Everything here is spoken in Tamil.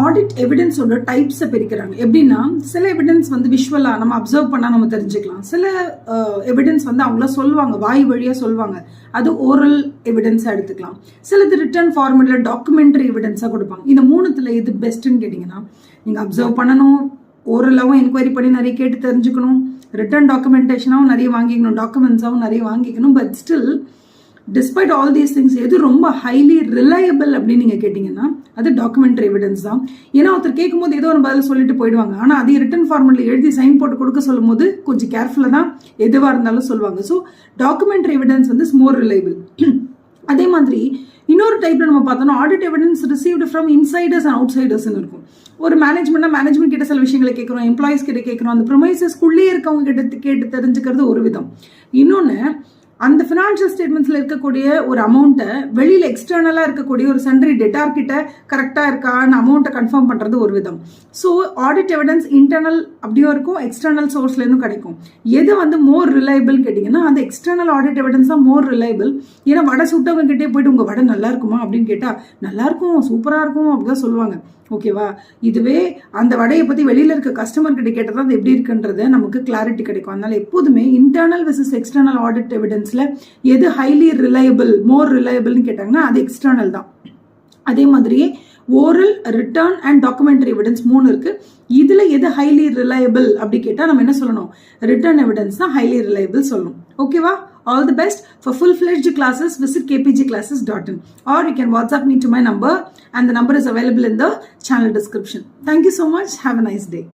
ஆடிட் எவிடன்ஸோட டைப்ஸை பிரிக்கிறாங்க. எப்படின்னா சில எவிடன்ஸ் வந்து விஷுவலாக நம்ம அப்சர்வ் பண்ணால் நம்ம தெரிஞ்சுக்கலாம். சில எவிடன்ஸ் வந்து அவங்கள சொல்லுவாங்க, வாய் வழியாக சொல்லுவாங்க, அது ஓரல் எவிடன்ஸாக எடுத்துக்கலாம். சிலது ரிட்டன் ஃபார்மேட்டில் டாக்குமெண்ட்ரி எவிடன்ஸாக கொடுப்பாங்க. இந்த மூணுத்தில் எது பெஸ்ட்டுன்னு கேட்டிங்கன்னா, நீங்கள் அப்சர்வ் பண்ணணும், ஓரலாகவும் என்கொயரி பண்ணி நிறைய கேட்டு தெரிஞ்சுக்கணும், ரிட்டன் டாக்குமெண்டேஷனாகவும் நிறைய வாங்கிக்கணும், டாக்குமெண்ட்ஸாகவும் நிறைய வாங்கிக்கணும். But still despite all these things எது ரொம்ப ஹைலி ரிலையபிள் அப்படின்னு நீங்கள் கேட்டிங்கன்னா அது டாக்குமெண்ட்ரி எவிடன்ஸ் தான். ஏன்னா ஒருத்தர் கேட்கும்போது ஏதோ ஒரு பதில் சொல்லிட்டு போயிடுவாங்க. ஆனால் அது ரிட்டன் ஃபார்மெட்டில் எழுதி சைன் போட்டு கொடுக்க சொல்லும் போது கொஞ்சம் கேர்ஃபுல்லாக தான் எதுவாக இருந்தாலும் சொல்லுவாங்க. ஸோ டாக்குமெண்ட்ரி எவிடன்ஸ் வந்து மோர் ரிலையபிள். அதே மாதிரி இன்னொரு டைப்ல நம்ம பார்த்தோம்னா audit evidence received from insiders and அவுட் சைடர்ஸ்னு இருக்கும். ஒரு மேனேஜ்மெண்ட் கிட்ட சில விஷயங்களை கேட்குறோம், எம்ப்ளாயிஸ் கிட்ட கேட்குறோம், அந்த ப்ரொமைசஸ்க்குள்ளே இருக்கவங்க கிட்ட கேட்டு தெரிஞ்சுக்கிறது ஒரு விதம். இன்னொன்று, அந்த ஃபினான்ஷியல் ஸ்டேட்மெண்ட்ஸில் இருக்கக்கூடிய ஒரு அமௌண்ட்டை வெளியில் எக்ஸ்டர்னலாக இருக்கக்கூடிய ஒரு சண்டரி டெட்டார் கிட்ட கரெக்டாக இருக்கான்னு அமௌண்ட்டை கன்ஃபார்ம் பண்ணுறது ஒரு விதம். ஸோ ஆடிட் எவிடன்ஸ் இன்டர்னல் அப்படியும் இருக்கும், எக்ஸ்டர்னல் சோர்ஸ்லேருந்தும் கிடைக்கும். எது வந்து மோர் ரிலையபிள் கேட்டிங்கன்னா அந்த எக்ஸ்டர்னல் ஆடிட் எவிடன்ஸ் தான் மோர் ரிலையபிள். ஏன்னா வடை சுட்டவங்க கிட்டே போயிட்டு உங்கள் வடை நல்லா இருக்குமா அப்படின்னு கேட்டால் நல்லா இருக்கும், சூப்பராக இருக்கும் அப்படிதான் சொல்லுவாங்க. ஓகேவா? இதுவே அந்த வடையை பற்றி வெளியில் இருக்க கஸ்டமர் கிட்ட கேட்டால் தான் அது எப்படி இருக்குன்றது நமக்கு கிளாரிட்டி கிடைக்கும். அதனால எப்போதுமே இன்டர்னல் வெர்சஸ் எக்ஸ்டர்னல் ஆடிட் எவிடன்ஸில் எது ஹைலி ரிலையபிள், மோர் ரிலையபிள்னு கேட்டாங்கன்னா அது எக்ஸ்டர்னல் தான். அதே மாதிரியே oral, return and documentary evidence 3 இருக்கு. இதுல எது ஹைலி ரிலையபிள் அப்படி கேட்டால் நம்ம என்ன சொல்லணும்? ரிட்டர்ன் எவிடன்ஸ் தான் ஹைலி ரிலையபிள் சொல்லணும். ஓகேவா? All the best. For full-fledged classes, visit kpgclasses.in or you can WhatsApp me to my number and the number is available in the channel description. Thank you so much. Have a nice day.